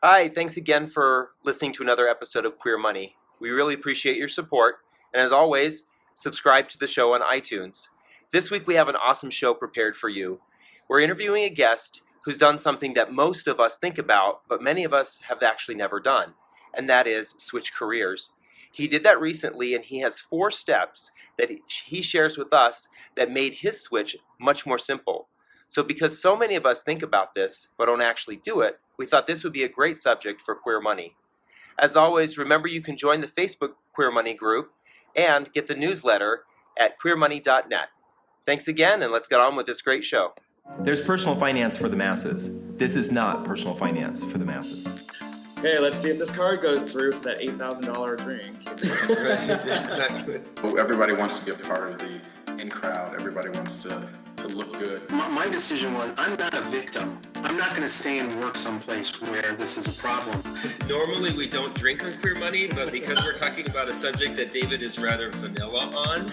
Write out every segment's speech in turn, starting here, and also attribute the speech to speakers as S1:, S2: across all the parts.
S1: Hi, thanks again for listening to another episode of Queer Money. We really appreciate your support, and as always, subscribe to the show on iTunes. This week we have an awesome show prepared for you. We're interviewing a guest who's done something that most of us think about, but many of us have actually never done, and that is switch careers. He did that recently, and he has 4 steps that he shares with us that made his switch much more simple. So because so many of us think about this but don't actually do it, we thought this would be a great subject for Queer Money. As always, remember you can join the Facebook Queer Money group and get the newsletter at queermoney.net. Thanks again, and let's get on with this great show. There's personal finance for the masses. This is not personal finance for the masses.
S2: Okay, let's see if this card goes through for that $8,000 drink.
S3: Exactly. Everybody wants to be a part of the in crowd. Everybody wants to look good.
S4: My decision was, I'm not a victim. I'm not going to stay and work someplace where this is a problem.
S1: Normally we don't drink on Queer Money, but because we're talking about a subject that David is rather vanilla on.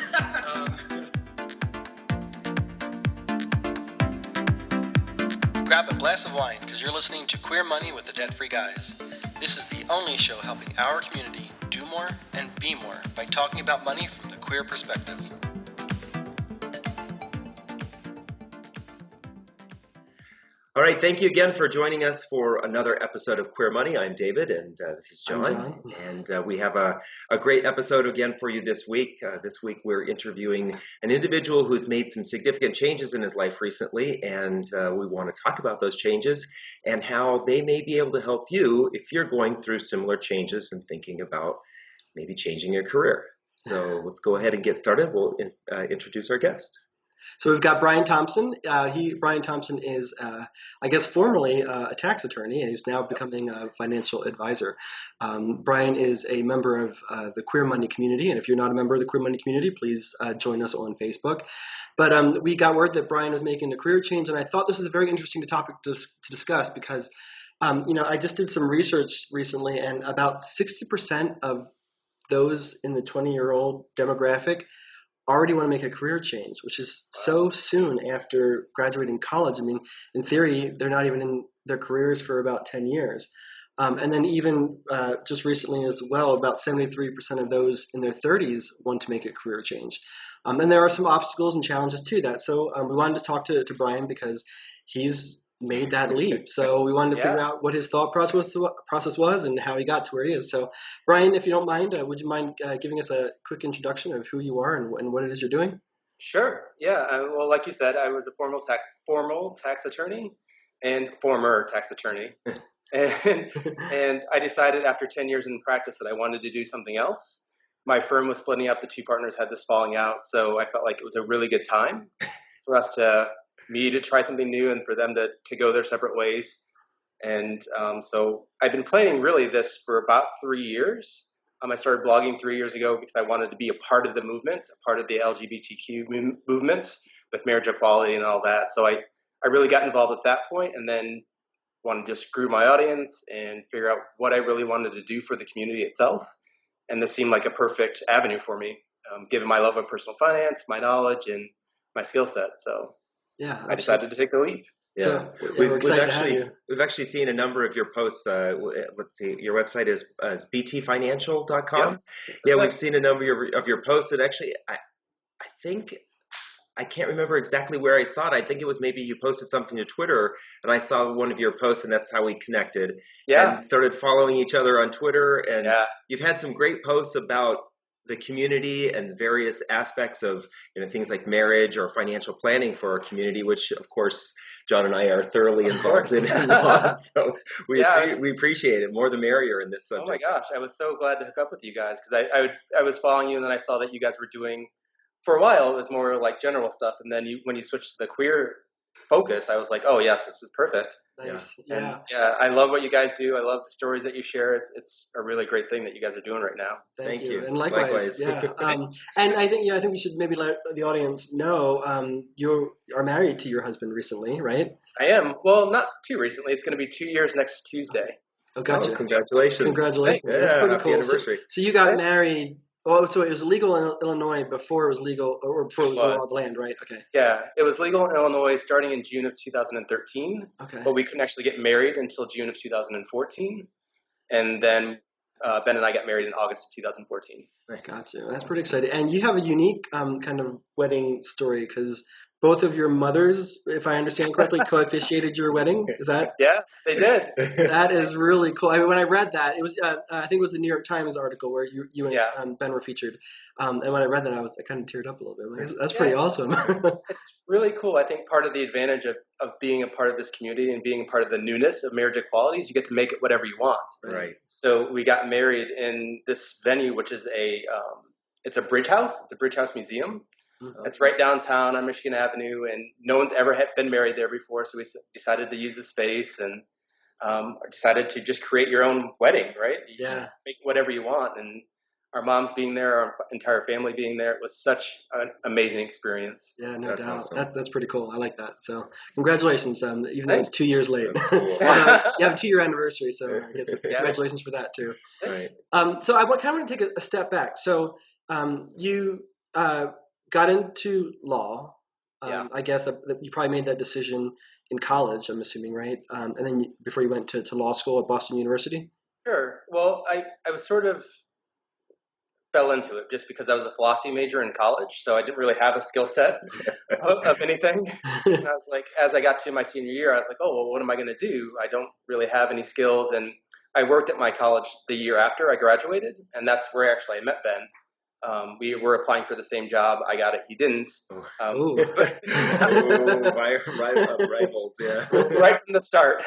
S5: Grab a glass of wine because you're listening to Queer Money with the Debt-Free Guys. This is the only show helping our community do more and be more by talking about money from the queer perspective.
S1: All right, thank you again for joining us for another episode of Queer Money. I'm David, and this is John.
S6: I'm John.
S1: And we have a great episode again for you this week. This week we're interviewing an individual who's made some significant changes in his life recently, and we want to talk about those changes and how they may be able to help you if you're going through similar changes and thinking about maybe changing your career. So let's go ahead and get started. We'll introduce our guest.
S6: So we've got Bryan Thompson. Bryan Thompson is, formerly a tax attorney, and he's now becoming a financial advisor. Bryan is a member of the Queer Money community, and if you're not a member of the Queer Money community, please join us on Facebook. But we got word that Bryan was making a career change, and I thought this was a very interesting topic to discuss because, I just did some research recently, and about 60% of those in the 20-year-old demographic already want to make a career change, which is so soon after graduating college. I mean, in theory, they're not even in their careers for about 10 years. And then even just recently as well, about 73% of those in their 30s want to make a career change. And there are some obstacles and challenges to that. So we wanted to talk to Bryan because he's made that leap. So we wanted to figure out what his thought process was and how he got to where he is. So Bryan, if you don't mind, would you mind giving us a quick introduction of who you are and what it is you're doing?
S7: Sure. Yeah. Well, like you said, I was a former tax attorney and former tax attorney. and I decided after 10 years in practice that I wanted to do something else. My firm was splitting up. The two partners had this falling out. So I felt like it was a really good time for us to try something new and for them to go their separate ways. And so I've been planning really this for about 3 years. I started blogging 3 years ago because I wanted to be a part of the movement, a part of the LGBTQ movement with marriage equality and all that. So I really got involved at that point and then wanted to just grew my audience and figure out what I really wanted to do for the community itself. And this seemed like a perfect avenue for me, given my love of personal finance, my knowledge, and my skill set. So
S6: yeah,
S7: I decided to take the leap.
S1: Yeah,
S6: so,
S1: we've actually seen a number of your posts. Let's see, your website is btfinancial.com. Yeah, we've seen a number of your posts, and actually, I think I can't remember exactly where I saw it. I think it was maybe you posted something to Twitter, and I saw one of your posts, and that's how we connected.
S7: Yeah,
S1: and started following each other on Twitter, and you've had some great posts about the community and various aspects of things like marriage or financial planning for our community, which of course John and I are thoroughly involved in. So we appreciate it. More the merrier in this subject.
S7: Oh my gosh, I was so glad to hook up with you guys because I was following you and then I saw that you guys were doing, for a while it was more like general stuff, and then when you switched to the queer focus, I was like, oh yes, this is perfect.
S6: Nice.
S7: Yeah, I love what you guys do. I love the stories that you share. It's a really great thing that you guys are doing right now.
S6: Thank you. And likewise. Yeah. And I think we should maybe let the audience know you are married to your husband recently, right?
S7: I am. Well, not too recently. It's going to be 2 years next Tuesday.
S6: Oh, gotcha.
S1: Oh, congratulations.
S6: Congratulations.
S1: Yeah,
S6: that's pretty
S1: happy
S6: cool.
S1: anniversary.
S6: So you got married Oh, so it was legal in Illinois before it was legal, or before it was law of the land, right? Okay.
S7: Yeah, it was legal in Illinois starting in June of 2013,
S6: Okay.
S7: but we couldn't actually get married until June of 2014. And then Ben and I got married in August of 2014.
S6: Gotcha. That's pretty exciting. And you have a unique kind of wedding story because both of your mothers, if I understand correctly, co-officiated your wedding. Is that?
S7: Yeah, they did.
S6: That is really cool. I mean, when I read that, it was I think it was the New York Times article where you and
S7: Yeah.
S6: Ben were featured. And when I read that, I kind of teared up a little bit. I'm like, that's pretty awesome.
S7: It's really cool. I think part of the advantage of being a part of this community and being a part of the newness of marriage equality is you get to make it whatever you want.
S1: Right.
S7: So we got married in this venue, which is it's a bridge house. It's a bridge house museum. It's right downtown on Michigan Avenue, and no one's ever been married there before. So we decided to use the space and decided to just create your own wedding, right? You
S6: Yeah.
S7: just make whatever you want. And our moms being there, our entire family being there, it was such an amazing experience.
S6: Yeah, no
S1: That's
S6: doubt.
S1: awesome.
S6: That's pretty cool. I like that. So congratulations, even though it's
S7: Thanks.
S6: 2 years late.
S1: That's cool.
S6: Although you have a 2-year anniversary, so I guess congratulations for that too.
S1: Right.
S6: So I kind of want to take a step back. So you got into law.
S7: Yeah.
S6: I guess that you probably made that decision in college, I'm assuming, right? And then before you went to law school at Boston University?
S7: Sure. Well, I was sort of fell into it just because I was a philosophy major in college, so I didn't really have a skill set of anything. And I was like, as I got to my senior year, I was like, oh, well, what am I going to do? I don't really have any skills. And I worked at my college the year after I graduated, and that's where actually I met Ben. We were applying for the same job. I got it. He didn't.
S6: Ooh.
S1: Rivals, yeah.
S7: Right from the start.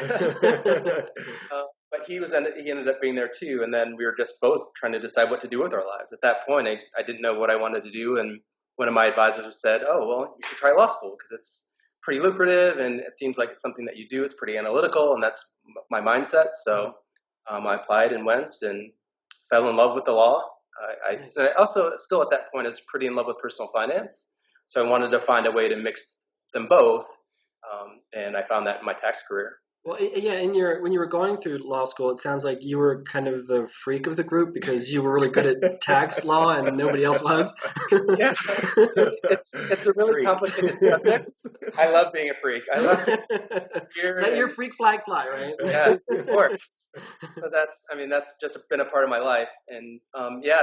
S7: But he ended up being there too, and then we were just both trying to decide what to do with our lives. At that point, I didn't know what I wanted to do, and one of my advisors said, "Oh, well, you should try law school because it's pretty lucrative, and it seems like it's something that you do. It's pretty analytical, and that's my mindset." So I applied and went and fell in love with the law. I also still at that point is pretty in love with personal finance, so I wanted to find a way to mix them both, and I found that in my tax career.
S6: Well, yeah, when you were going through law school, it sounds like you were kind of the freak of the group because you were really good at tax law and nobody else was.
S7: Yeah, it's a really complicated subject. I love being a freak. I love
S6: Let your freak flag fly, right?
S7: Yes, of course. So that's just been a part of my life. And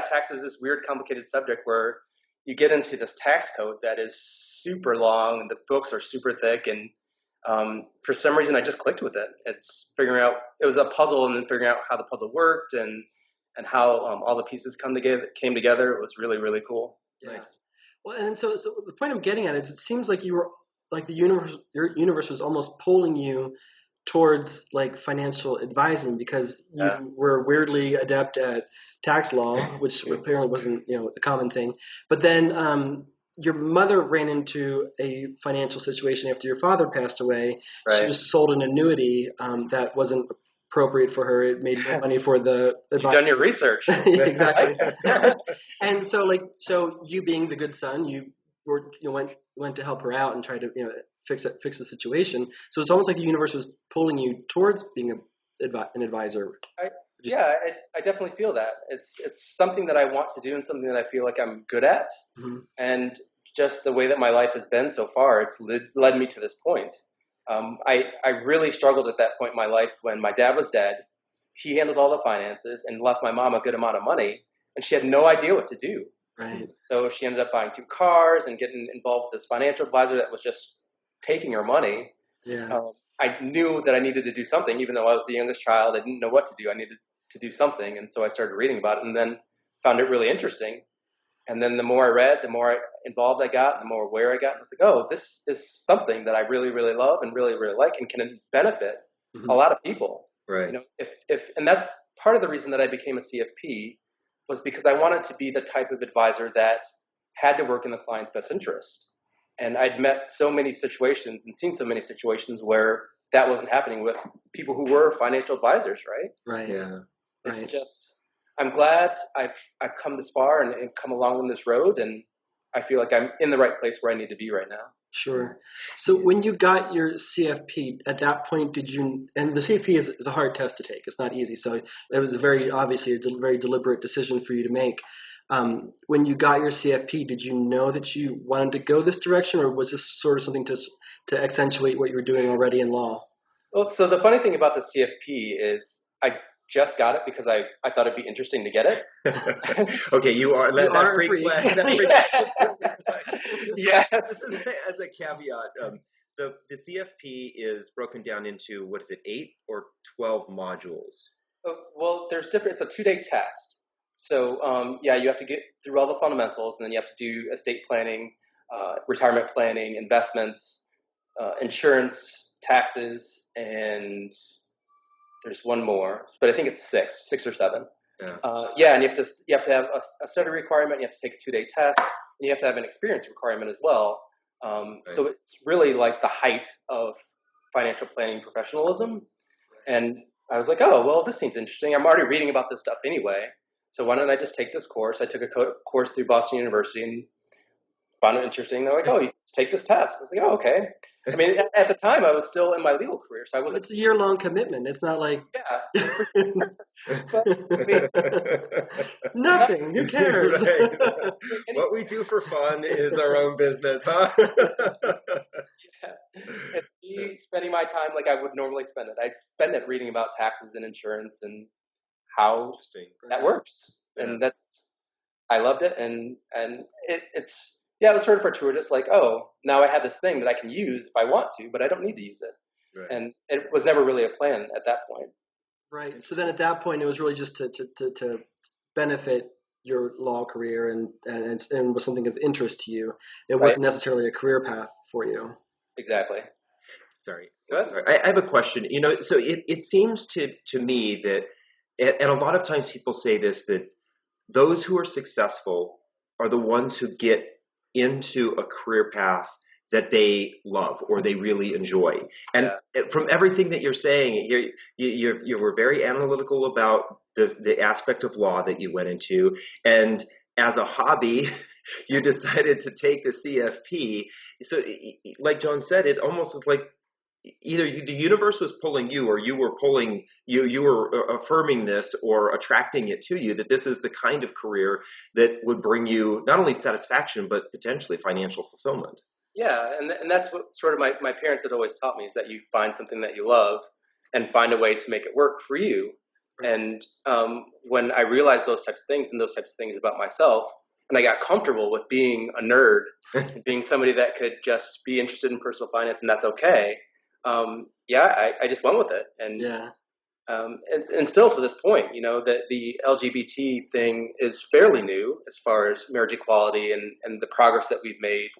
S7: tax is this weird, complicated subject where you get into this tax code that is super long, and the books are super thick, and for some reason I just clicked with it. It's figuring out, it was a puzzle, and then figuring out how the puzzle worked and how all the pieces came together. It was really, really cool.
S6: Yeah. Nice. Well, and so the point I'm getting at is it seems like you were like your universe was almost pulling you towards like financial advising because you were weirdly adept at tax law, which apparently wasn't a common thing. But then your mother ran into a financial situation after your father passed away.
S7: Right.
S6: She was sold an annuity that wasn't appropriate for her. It made more money for the advisor.
S7: You've done your research.
S6: Exactly. And so you being the good son, you went to help her out and try to fix the situation. So it's almost like the universe was pulling you towards being an advisor.
S7: I definitely feel that. It's something that I want to do and something that I feel like I'm good at. Mm-hmm. And just the way that my life has been so far, it's led me to this point. I really struggled at that point in my life when my dad was dead. He handled all the finances and left my mom a good amount of money, and she had no idea what to do.
S6: Right.
S7: So she ended up buying 2 cars and getting involved with this financial advisor that was just taking her money.
S6: Yeah.
S7: I knew that I needed to do something, even though I was the youngest child. I didn't know what to do. I needed to do something, and so I started reading about it, and then found it really interesting. And then the more I read, the more involved I got, and the more aware I got. And I was like, oh, this is something that I really, really love and really, really like, and can benefit a lot of people.
S1: Right.
S7: And that's part of the reason that I became a CFP was because I wanted to be the type of advisor that had to work in the client's best interest. And I'd met so many situations and seen so many situations where that wasn't happening with people who were financial advisors, right?
S6: Right.
S1: Yeah.
S7: It's just, I'm glad I've come this far and come along on this road, and I feel like I'm in the right place where I need to be right now.
S6: Sure. So when you got your CFP, at that point, and the CFP is a hard test to take. It's not easy. So it was obviously a very deliberate decision for you to make. When you got your CFP, did you know that you wanted to go this direction, or was this sort of something to accentuate what you were doing already in law?
S7: Well, so the funny thing about the CFP is I just got it because I thought it'd be interesting to get it.
S1: Okay, you are that,
S6: You
S1: that
S6: are
S1: freak
S6: free.
S1: flag. That freak
S7: Yes.
S1: As a caveat, the CFP is broken down into, what is it, 8 or 12 modules?
S7: Well, there's different. It's a 2-day test. So yeah, you have to get through all the fundamentals, and then you have to do estate planning, retirement planning, investments, insurance, taxes, and there's one more, but I think it's 6 or 7.
S1: Yeah.
S7: Yeah, and you have to have a study requirement. You have to take a 2-day test, and you have to have an experience requirement as well. So it's really like the height of financial planning professionalism. And I was like, oh, well, this seems interesting. I'm already reading about this stuff anyway. So why don't I just take this course? I took a course through Boston University and found it interesting. They're like, oh, you just take this test. I was like, oh, okay. I mean, at the time, I was still in my legal career, so I wasn't.
S6: It's a year-long commitment. It's not like
S7: Yeah. But, I mean,
S6: nothing. Who cares?
S1: Right. What we do for fun is our own business, huh?
S7: Yes. And me spending my time like I would normally spend it. I'd spend it reading about taxes and insurance and how
S1: Interesting.
S7: that works.
S1: Yeah.
S7: And I loved it. And it's, yeah, it was sort of fortuitous. Like, oh, now I have this thing that I can use if I want to, but I don't need to use it.
S1: Right.
S7: And it was never really a plan at that point.
S6: Right. So then at that point, it was really just to benefit your law career and was something of interest to you. It wasn't necessarily a career path for you.
S7: Exactly.
S1: Sorry.
S7: Go ahead.
S1: Sorry. I have a question. So it seems to me that, and a lot of times people say this, that those who are successful are the ones who get into a career path that they love or they really enjoy. And from everything that you're saying, you were very analytical about the aspect of law that you went into. And as a hobby, you decided to take the CFP. So like John said, it almost was like either the universe was pulling you or you were pulling you were affirming this or attracting it to you, that this is the kind of career that would bring you not only satisfaction but potentially financial fulfillment.
S7: Yeah, and that's what sort of my parents had always taught me, is that you find something that you love and find a way to make it work for you. And when I realized those types of things and those types of things about myself, and I got comfortable with being a nerd, being somebody that could just be interested in personal finance, and that's okay. I just went with it. And and still to this point, that the LGBT thing is fairly new as far as marriage equality and the progress that we've made.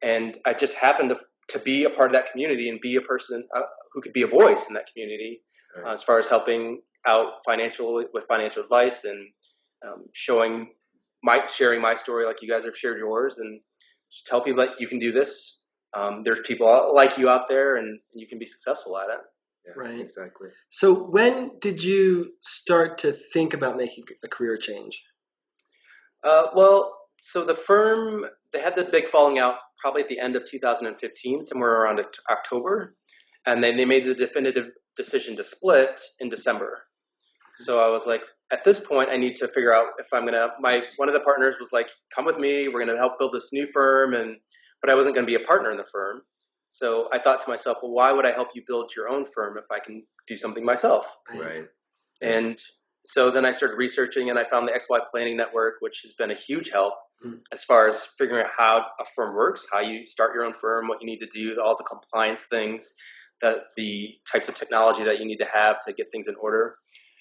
S7: And I just happened to be a part of that community and be a person who could be a voice in that community, as far as helping out with financial advice and sharing my story like you guys have shared yours, and just tell people that you can do this. There's people like you out there, and you can be successful at it.
S1: Yeah,
S6: right.
S1: Exactly.
S6: So when did you start to think about making a career change?
S7: So the firm, they had the big falling out probably at the end of 2015, somewhere around October, and then they made the definitive decision to split in December. So I was like, at this point, I need to figure out if I'm gonna. One of the partners was like, "Come with me. We're gonna help build this new firm," but I wasn't gonna be a partner in the firm. So I thought to myself, well, why would I help you build your own firm if I can do something myself?
S1: Right.
S7: And so then I started researching, and I found the XMyPlanning network, which has been a huge help as far as figuring out how a firm works, how you start your own firm, what you need to do, all the compliance things, the types of technology that you need to have to get things in order.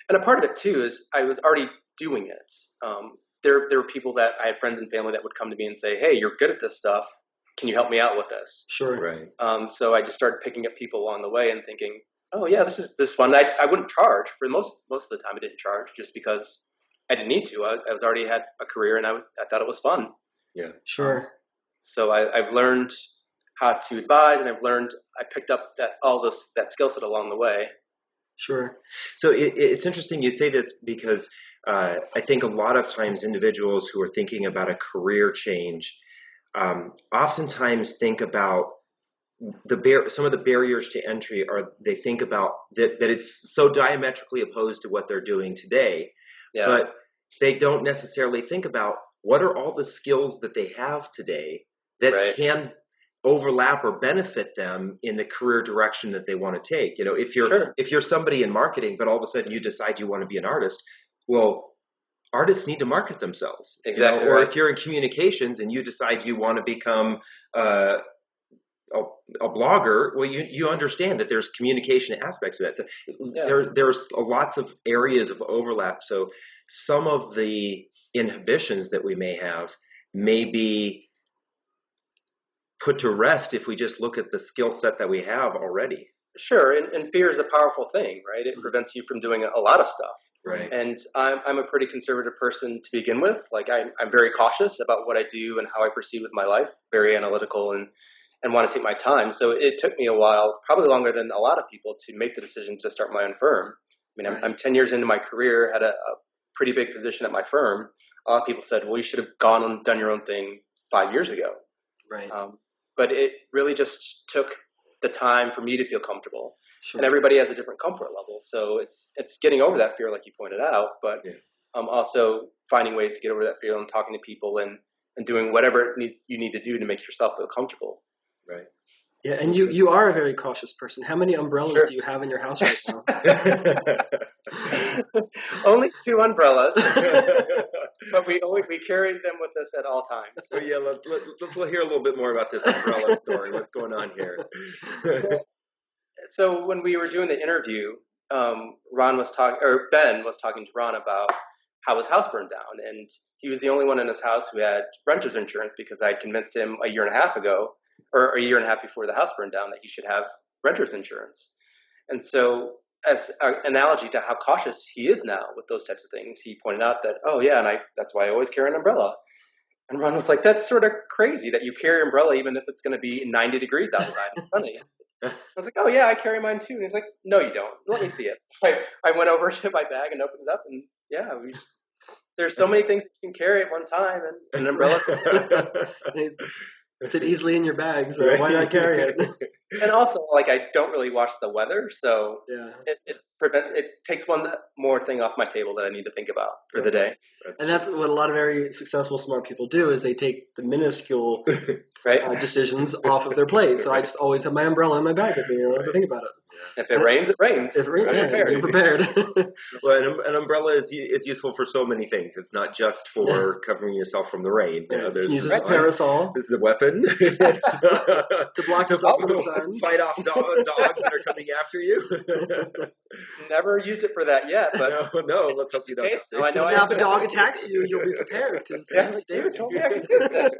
S7: And a part of it too is I was already doing it. There were people that I had friends and family that would come to me and say, "Hey, you're good at this stuff. Can you help me out with this?"
S6: Sure.
S1: Right.
S7: So I just started picking up people along the way and thinking, "Oh yeah, this is fun." I wouldn't charge for most of the time. I didn't charge just because I didn't need to. I was already had a career, and I thought it was fun.
S1: Yeah.
S6: Sure.
S7: So I've learned how to advise, and I picked up that skill set along the way.
S6: Sure.
S1: So it's interesting you say this, because I think a lot of times individuals who are thinking about a career change oftentimes think about some of the barriers to entry they think about that it's so diametrically opposed to what they're doing today.
S7: Yeah.
S1: But they don't necessarily think about what are all the skills that they have today that
S7: Right.
S1: can overlap or benefit them in the career direction that they want to take. If you're somebody in marketing, but all of a sudden you decide you want to be an artist, well, artists need to market themselves.
S7: Exactly.
S1: Or
S7: right.
S1: if you're in communications and you decide you want to become a blogger, well, you understand that there's communication aspects of that. So there's lots of areas of overlap. So some of the inhibitions that we may have may be put to rest if we just look at the skill set that we have already.
S7: Sure, and fear is a powerful thing, right? It prevents you from doing a lot of stuff.
S1: Right.
S7: And I'm a pretty conservative person to begin with. Like I'm very cautious about what I do and how I proceed with my life, very analytical and want to take my time. So it took me a while, probably longer than a lot of people, to make the decision to start my own firm. I mean, I'm 10 years into my career, had a pretty big position at my firm. A lot of people said, well, you should have gone and done your own thing 5 years ago.
S6: Right.
S7: But it really just took the time for me to feel comfortable.
S6: Sure.
S7: And everybody has a different comfort level. So it's getting over that fear, like you pointed out, but also finding ways to get over that fear and talking to people and doing whatever you need to do to make yourself feel comfortable.
S1: Right.
S6: Yeah, and you are a very cautious person. How many umbrellas
S7: Sure.
S6: do you have in your house right now?
S7: Only 2 umbrellas, but we carry them with us at all times.
S1: So yeah, let's hear a little bit more about this umbrella story. What's going on here?
S7: So when we were doing the interview, Ben was talking to Ron about how his house burned down, and he was the only one in his house who had renter's insurance because I had convinced him a year and a half before the house burned down that he should have renter's insurance. And so, as an analogy to how cautious he is now with those types of things, he pointed out that, that's why I always carry an umbrella. And Ron was like, that's sort of crazy that you carry an umbrella even if it's going to be 90 degrees outside in front of you. I was like, oh yeah, I carry mine too. And he's like, no, you don't. Let me see it. I went over to my bag and opened it up, and there's so many things that you can carry at one time, and an umbrella.
S6: They fit easily in your bag, so why not carry it?
S7: And also, I don't really watch the weather, so it takes one more thing off my table that I need to think about for the day.
S6: That's what a lot of very successful, smart people do, is they take the minuscule decisions off of their plate. So I just always have my umbrella in my bag with me. I don't have to think about it.
S7: If it rains, it rains.
S6: You're prepared.
S1: Well, an umbrella is useful for so many things. It's not just for covering yourself from the rain.
S6: There's use a parasol.
S1: This is a weapon
S6: to block yourself from the sun.
S1: Fight off dogs that are coming after you.
S7: Never used it for that yet, but
S1: no. Let's hope you don't.
S7: I know.
S6: Now, if a dog attacks you, you'll be prepared because
S7: David told me I could use this.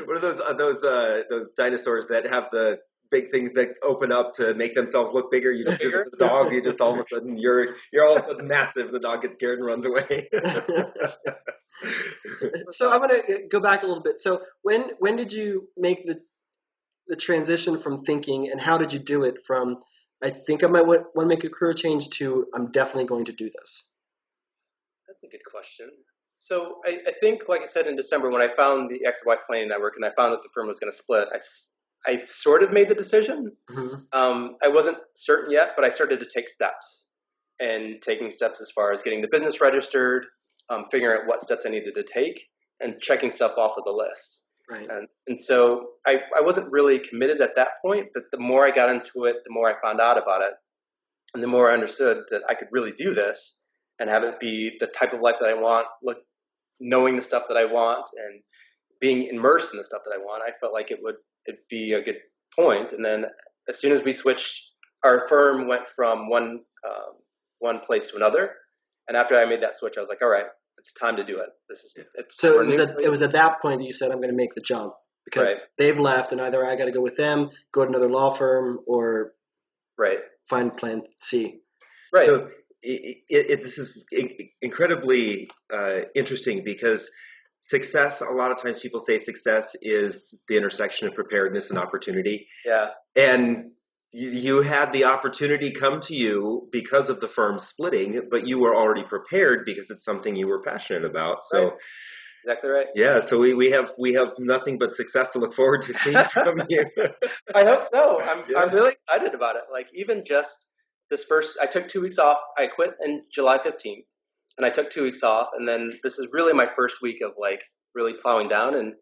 S1: What are those dinosaurs that have the big things that open up to make themselves look bigger? You just give it to the dog. You just all of a sudden you're all of a sudden massive. The dog gets scared and runs away.
S6: So I'm going to go back a little bit. So when did you make the transition from thinking, and how did you do it from I think I might want to make a career change to I'm definitely going to do this?
S7: That's a good question. So I think, like I said, in December when I found the XMyPlanning network and I found that the firm was going to split, I sort of made the decision.
S6: Mm-hmm.
S7: I wasn't certain yet, but I started to take steps, and taking steps as far as getting the business registered, figuring out what steps I needed to take, and checking stuff off of the list.
S6: Right.
S7: And so I wasn't really committed at that point, but the more I got into it, the more I found out about it, and the more I understood that I could really do this and have it be the type of life that I want, knowing the stuff that I want and being immersed in the stuff that I want. I felt like it'd be a good point. And then as soon as we switched, our firm went from one place to another. And after I made that switch, I was like, all right, it's time to do it.
S6: So it was at that point that you said, I'm going to make the jump, because they've left and either I got to go with them, go to another law firm, or find plan C.
S7: Right.
S1: So this is incredibly interesting, because success, a lot of times people say success is the intersection of preparedness and opportunity.
S7: Yeah.
S1: And you had the opportunity come to you because of the firm splitting, but you were already prepared because it's something you were passionate about. So
S7: exactly right.
S1: Yeah. So we have nothing but success to look forward to seeing from you.
S7: I hope so. I'm really excited about it. Like even just this I took 2 weeks off. I quit on July 15th. and I took 2 weeks off, and then this is really my first week of like really plowing down and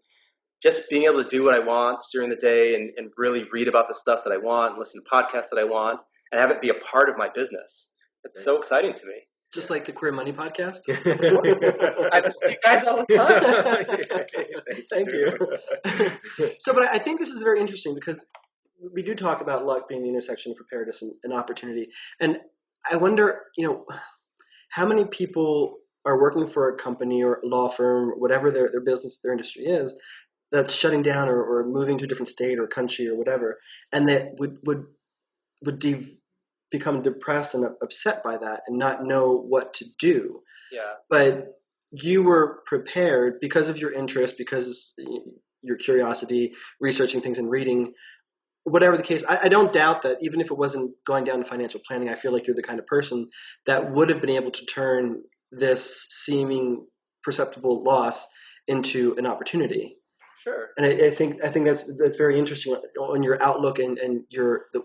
S7: just being able to do what I want during the day and really read about the stuff that I want, listen to podcasts that I want, and have it be a part of my business. It's so exciting to me.
S6: Just like the Queer Money podcast.
S7: I listen to you guys all the time.
S6: Thank you. So, but I think this is very interesting because we do talk about luck being the intersection of preparedness and opportunity. And I wonder, how many people are working for a company or a law firm, whatever their business, their industry is, that's shutting down or moving to a different state or country or whatever, and that would become depressed and upset by that and not know what to do.
S7: Yeah.
S6: But you were prepared because of your interest, because your curiosity, researching things and reading, whatever the case. I don't doubt that even if it wasn't going down to financial planning, I feel like you're the kind of person that would have been able to turn this seeming perceptible loss into an opportunity.
S7: Sure.
S6: And I think that's very interesting on your outlook and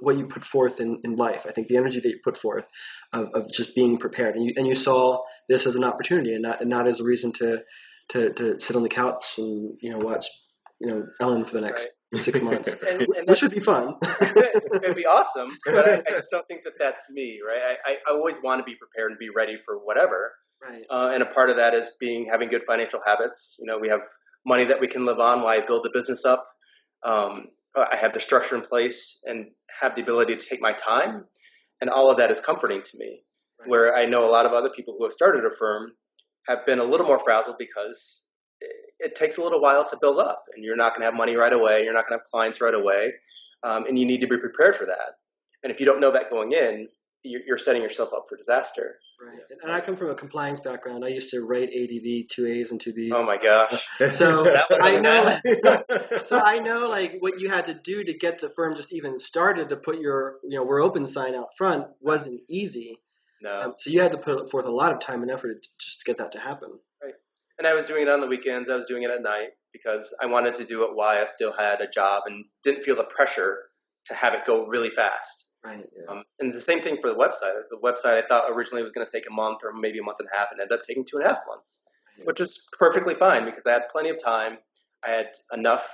S6: what you put forth in life. I think the energy that you put forth of just being prepared, and you saw this as an opportunity and not as a reason to sit on the couch and watch Ellen for the next 6 months, which would be fun.
S7: It'd be awesome, but I just don't think that that's me, right? I always want to be prepared and be ready for whatever.
S6: Right.
S7: And a part of that is having good financial habits. We have money that we can live on while I build the business up. I have the structure in place and have the ability to take my time. And all of that is comforting to me. Right. Where I know a lot of other people who have started a firm have been a little more frazzled because it takes a little while to build up. And you're not going to have money right away. You're not going to have clients right away. And you need to be prepared for that. And if you don't know that going in, you're setting yourself up for disaster.
S6: Right. And I come from a compliance background. I used to write ADV, 2 A's and 2 B's.
S7: Oh my gosh.
S6: So I
S7: I
S6: know like what you had to do to get the firm just even started, to put your we're open sign out front wasn't easy.
S7: No.
S6: So you had to put forth a lot of time and effort just to get that to happen.
S7: Right. And I was doing it on the weekends. I was doing it at night because I wanted to do it while I still had a job and didn't feel the pressure to have it go really fast.
S6: Right. Yeah.
S7: And the same thing for the website. The website I thought originally was going to take a month or maybe a month and a half, and ended up taking 2.5 months, which is perfectly fine because I had plenty of time. I had enough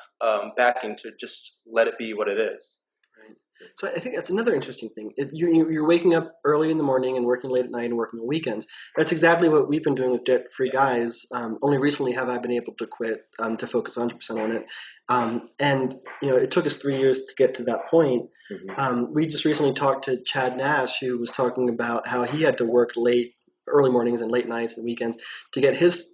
S7: backing to just let it be what it is.
S6: Right. So I think that's another interesting thing. You're waking up early in the morning and working late at night and working on weekends. That's exactly what we've been doing with Debt Free Guys. Only recently have I been able to quit to focus 100% on it. And it took us 3 years to get to that point. Mm-hmm. We just recently talked to Chad Nash, who was talking about how he had to work early mornings and late nights and weekends to get his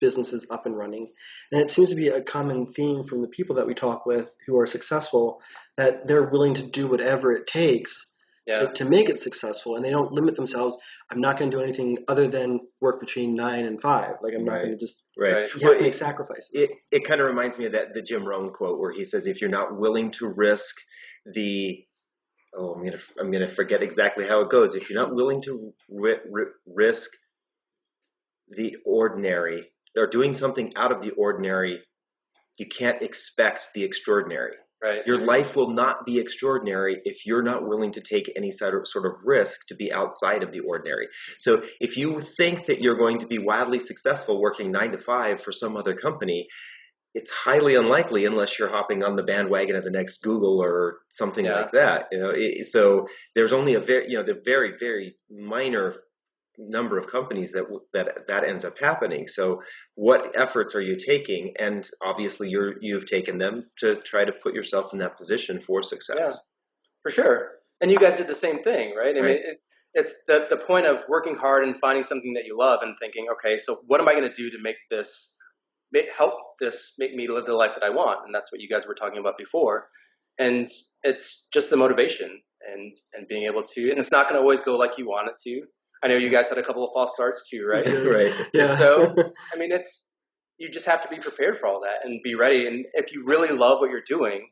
S6: businesses up and running. And it seems to be a common theme from the people that we talk with who are successful, that they're willing to do whatever it takes to make it successful. And they don't limit themselves. I'm not going to do anything other than work between 9 and 5. Like I'm not going to just make sacrifices.
S8: It kind of reminds me of the Jim Rohn quote where he says, if you're not willing to risk I'm going to forget exactly how it goes. If you're not willing to risk the ordinary, or doing something out of the ordinary, you can't expect the extraordinary.
S7: Right.
S8: Your life will not be extraordinary if you're not willing to take any sort of risk to be outside of the ordinary. So if you think that you're going to be wildly successful working 9 to 5 for some other company, it's highly unlikely unless you're hopping on the bandwagon of the next Google or something like that. So there's only the very, very minor number of companies that ends up happening. So what efforts are you taking? And obviously you've taken them to try to put yourself in that position for success.
S7: Yeah, for sure. And you guys did the same thing, right? I mean, it's the point of working hard and finding something that you love and thinking, okay, so what am I going to do to make me live the life that I want? And that's what you guys were talking about before. And it's just the motivation and being able to, and it's not going to always go like you want it to. I know you guys had a couple of false starts too, right?
S8: Right.
S7: Yeah. So, I mean, you just have to be prepared for all that and be ready. And if you really love what you're doing,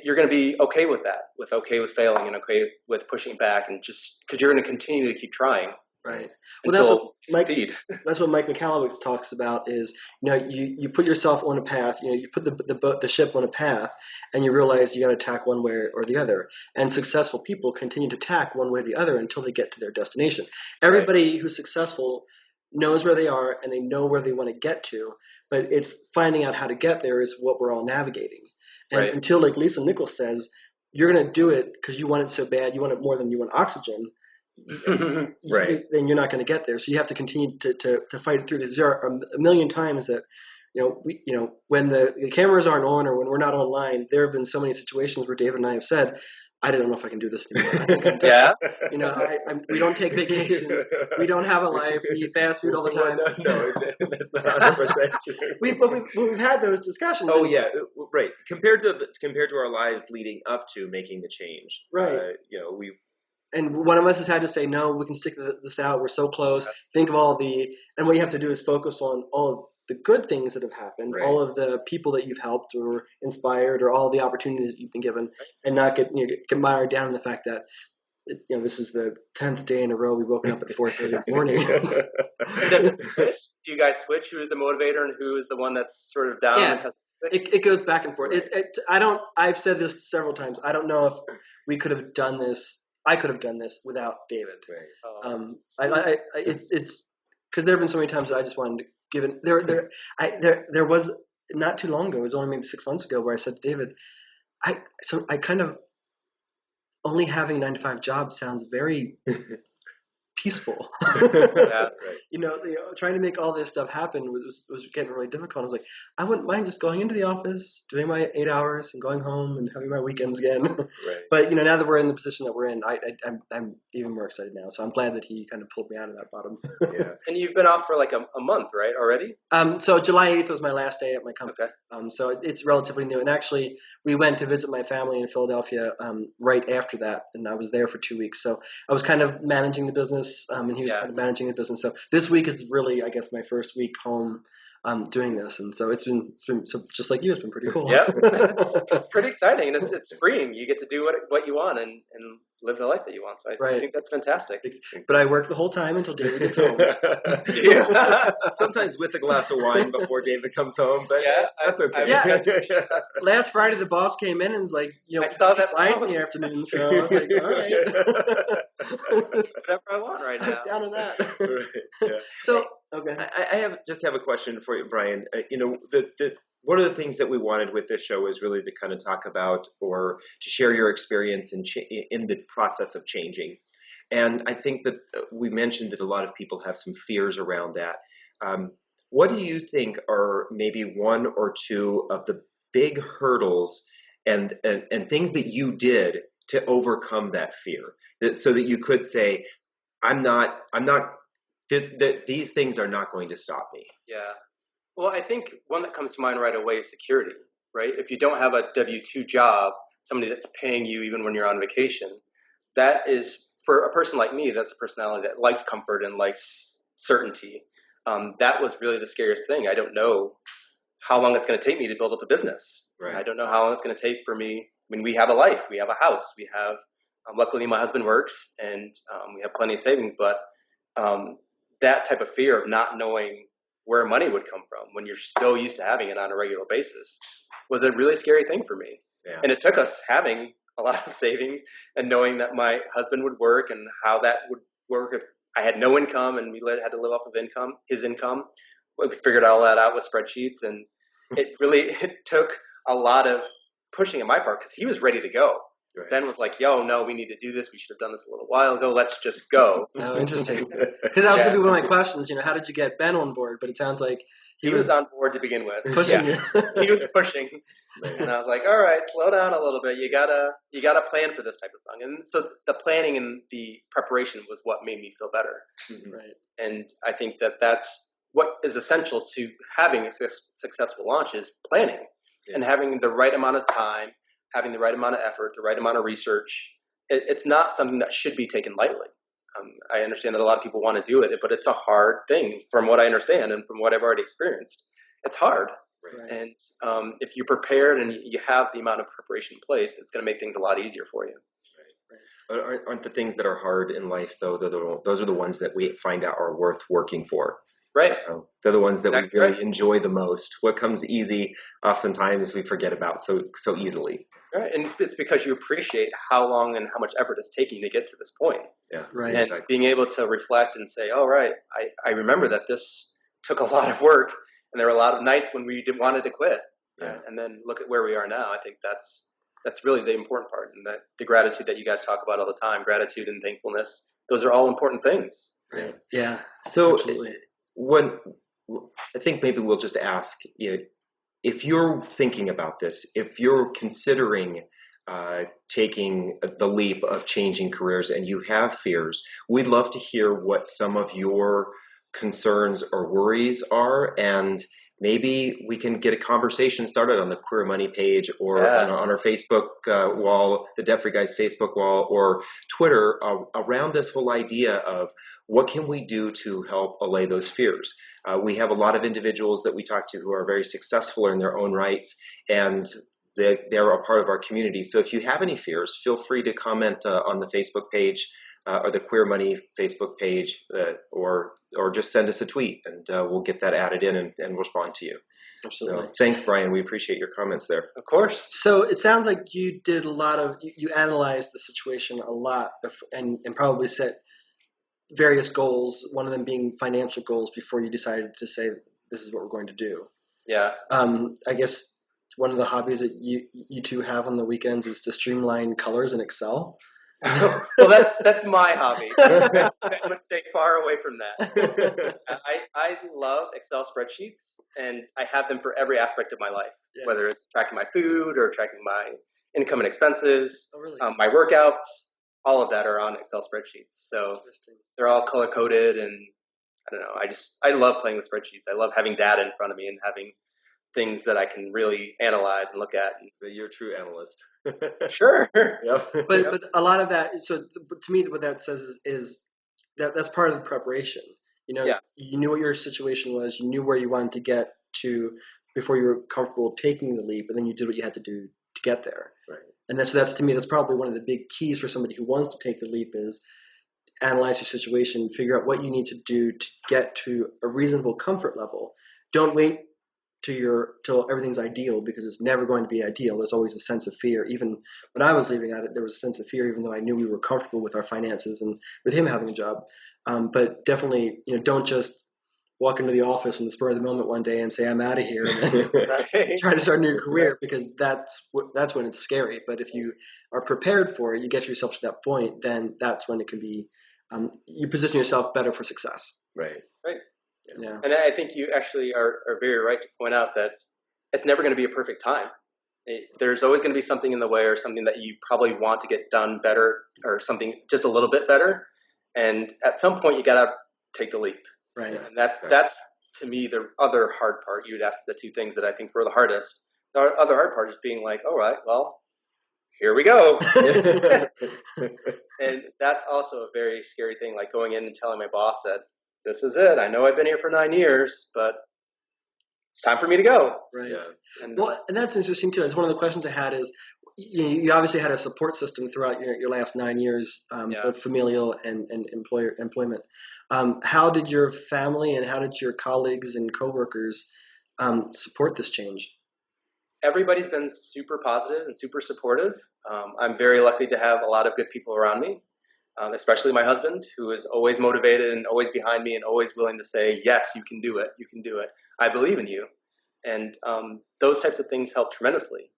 S7: you're going to be okay with that, okay with failing and okay with pushing back, and just because you're going to continue to keep trying.
S6: Right. Well, that's
S7: until
S6: what
S7: succeed.
S6: that's what Mike McAllowitz talks about is, you put yourself on a path, you put the ship on a path, and you realize you got to tack one way or the other. And successful people continue to tack one way or the other until they get to their destination. Everybody who's successful knows where they are and they know where they want to get to, but it's finding out how to get there is what we're all navigating. And until, like Lisa Nichols says, you're going to do it because you want it so bad, you want it more than you want oxygen. Then you're not going to get there. So you have to continue to fight it through. Because there are a million times that, when the cameras aren't on or when we're not online, there have been so many situations where David and I have said, I don't know if I can do this anymore. I think I'm done. We don't take vacations. We don't have a life. We eat fast food all the time.
S8: No, that's not 100% true.
S6: We've had those discussions.
S8: Oh yeah, right. Compared to our lives leading up to making the change,
S6: right?
S8: We.
S6: And one of us has had to say, no, we can stick this out. We're so close. Think of and what you have to do is focus on all of the good things that have happened, all of the people that you've helped or inspired, or all the opportunities you've been given, and not get mired down in the fact that this is the 10th day in a row we've woken up at 4:30 in the morning.
S7: Do you guys switch? Who is the motivator and who is the one that's sort of down and has sick?
S6: It goes back and forth. I've said this several times. I don't know if we could have done this. I could have done this without David. It's because there have been so many times that I just wanted to give it. There was not too long ago. It was only maybe 6 months ago where I said to David, I kind of only having a 9-to-5 job sounds very peaceful. Trying to make all this stuff happen was getting really difficult. I was like, I wouldn't mind just going into the office, doing my 8 hours, and going home and having my weekends again. But now that we're in the position that we're in, I'm even more excited now. So I'm glad that he kind of pulled me out of that bottom.
S7: And you've been off for like a month, right? Already?
S6: So July 8th was my last day at my company.
S7: Okay.
S6: So it's relatively new. And actually, we went to visit my family in Philadelphia right after that, and I was there for 2 weeks. So I was kind of managing the business. And he was kind of managing the business. So this week is really, I guess, my first week home doing this, and so it's been so just like you, it's been pretty cool.
S7: Yeah, pretty exciting, and it's freeing. You get to do what you want and live the life that you want. So I think that's fantastic.
S6: But I work the whole time until David gets home.
S8: Sometimes with a glass of wine before David comes home, but that's okay.
S6: Last Friday, the boss came in and was like,
S7: I saw that
S6: wine in the afternoon, so I was like, all right.
S7: Whatever I want right now.
S6: Down to that. So, okay.
S8: I have a question for you, Bryan. One of the things that we wanted with this show is really to kind of talk about or to share your experience in the process of changing. And I think that we mentioned that a lot of people have some fears around that. What do you think are maybe one or two of the big hurdles and things that you did to overcome that fear, so that you could say, these things are not going to stop me?
S7: Yeah. Well, I think one that comes to mind right away is security, right? If you don't have a W-2 job, somebody that's paying you even when you're on vacation, that is, for a person like me, that's a personality that likes comfort and likes certainty. That was really the scariest thing. I don't know how long it's going to take me to build up a business. Right. I don't know how long it's going to take for me. I mean, we have a life, we have a house, we have, luckily my husband works, and we have plenty of savings, but that type of fear of not knowing where money would come from when you're so used to having it on a regular basis was a really scary thing for me. Yeah. And it took us having a lot of savings and knowing that my husband would work and how that would work if I had no income and we had to live off of his income. We figured all that out with spreadsheets, and it took a lot of pushing on my part because he was ready to go. Right. Ben was like, yo, no, we need to do this. We should have done this a little while ago. Let's just go.
S6: Oh, interesting. Because that was going to be one of my questions. How did you get Ben on board? But it sounds like
S7: he was on board to begin with.
S6: Pushing you.
S7: He was pushing. And I was like, all right, slow down a little bit. You gotta plan for this type of song. And so the planning and the preparation was what made me feel better.
S6: Mm-hmm. Right.
S7: And I think that's what is essential to having a successful launch is planning and having the right amount of time, having the right amount of effort, the right amount of research. It's not something that should be taken lightly. I understand that a lot of people want to do it, but it's a hard thing from what I understand and from what I've already experienced. It's hard. Right. And if you're prepared and you have the amount of preparation in place, it's going to make things a lot easier for you.
S8: Right. Aren't the things that are hard in life, though, those are the ones that we find out are worth working for.
S7: Right.
S8: They're the ones that
S7: Exactly
S8: we really
S7: right.
S8: enjoy the most. What comes easy, oftentimes we forget about so easily.
S7: Right. And it's because you appreciate how long and how much effort it's taking to get to this point.
S8: Yeah,
S6: Right.
S7: And
S8: exactly.
S7: being able to reflect and say, oh, right, I remember that this took a lot of work, and there were a lot of nights when we wanted to quit.
S8: Yeah.
S7: And then look at where we are now. I think that's really the important part, and that the gratitude that you guys talk about all the time, gratitude and thankfulness, those are all important things.
S6: Right. Yeah.
S8: So
S6: Absolutely.
S8: I think maybe we'll just ask, if you're thinking about this, if you're considering taking the leap of changing careers and you have fears, we'd love to hear what some of your concerns or worries are, and maybe we can get a conversation started on the Queer Money page or on our Facebook wall, the Debt Free Guys Facebook wall, or Twitter around this whole idea of what can we do to help allay those fears. We have a lot of individuals that we talk to who are very successful in their own rights, and they're a part of our community. So if you have any fears, feel free to comment on the Facebook page or the Queer Money Facebook page, or just send us a tweet, and we'll get that added in and respond to you.
S6: Absolutely.
S8: So thanks, Bryan. We appreciate your comments there.
S7: Of course.
S6: So it sounds like you did you analyzed the situation a lot and probably set various goals, one of them being financial goals, before you decided to say, this is what we're going to do.
S7: Yeah.
S6: I guess one of the hobbies that you two have on the weekends is to streamline colors in Excel.
S7: Well, that's my hobby. I would stay far away from that. I love Excel spreadsheets, and I have them for every aspect of my life, whether it's tracking my food or tracking my income and expenses, my workouts. All of that are on Excel spreadsheets. So they're all color coded, and I don't know. I love playing with spreadsheets. I love having data in front of me and having things that I can really analyze and look at.
S8: So you're a true analyst.
S7: Sure.
S8: Yep.
S6: But a lot of that, so to me, what that says is that's part of the preparation. You knew what your situation was, you knew where you wanted to get to before you were comfortable taking the leap, and then you did what you had to do to get there.
S8: Right.
S6: And that's to me, that's probably one of the big keys for somebody who wants to take the leap is analyze your situation, figure out what you need to do to get to a reasonable comfort level. Don't wait till everything's ideal, because it's never going to be ideal. There's always a sense of fear. Even when I was leaving at it, there was a sense of fear, even though I knew we were comfortable with our finances and with him having a job. But definitely, don't just walk into the office in the spur of the moment one day and say, I'm out of here, and then try to start a new career, because that's when it's scary. But if you are prepared for it, you get yourself to that point, then that's when it can be, you position yourself better for success.
S8: Right.
S7: Right.
S6: Yeah.
S7: And I think you actually are very right to point out that it's never going to be a perfect time. There's always going to be something in the way, or something that you probably want to get done better, or something just a little bit better. And at some point, you got to take the leap.
S6: Right.
S7: And that's to me the other hard part. You'd ask the two things that I think were the hardest. The other hard part is being like, all right, well, here we go. And that's also a very scary thing, like going in and telling my boss that this is it. I know I've been here for 9 years, but it's time for me to go.
S6: Right.
S8: Yeah.
S6: And that's interesting too. It's one of the questions I had is, you obviously had a support system throughout your last 9 years, both familial and employment. How did your family and how did your colleagues and coworkers support this change?
S7: Everybody's been super positive and super supportive. I'm very lucky to have a lot of good people around me, especially my husband, who is always motivated and always behind me and always willing to say, yes, you can do it. You can do it. I believe in you. And those types of things help tremendously.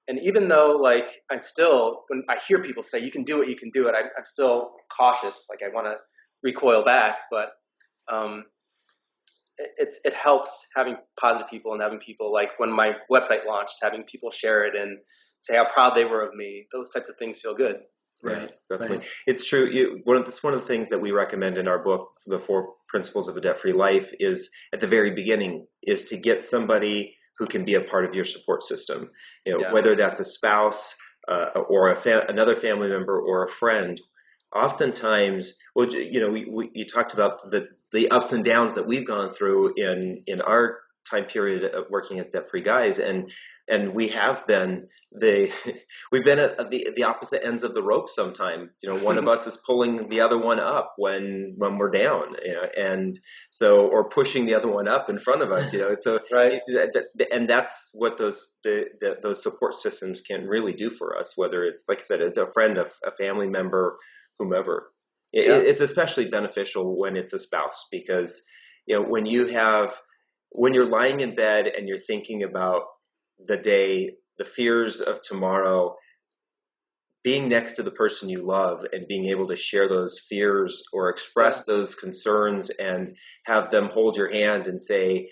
S7: And even though, when I hear people say, you can do it, I'm still cautious. Like, I want to recoil back, but it helps having positive people and having people, like when my website launched, having people share it and say how proud they were of me. Those types of things feel good.
S8: Right. It's definitely. It's true. It's one of the things that we recommend in our book, The 4 Principles of a Debt-Free Life, is at the very beginning is to get somebody who can be a part of your support system. Whether that's a spouse or another family member or a friend. Oftentimes, you talked about the ups and downs that we've gone through in our time period of working as debt-free guys, and we have been we've been at the opposite ends of the rope. Sometime, one of us is pulling the other one up when we're down, and so, or pushing the other one up in front of us, So
S7: Right.
S8: and that's what those support systems can really do for us. Whether it's, like I said, it's a friend, a family member, whomever. It's especially beneficial when it's a spouse, because when you're lying in bed and you're thinking about the day, the fears of tomorrow, being next to the person you love and being able to share those fears or express those concerns and have them hold your hand and say,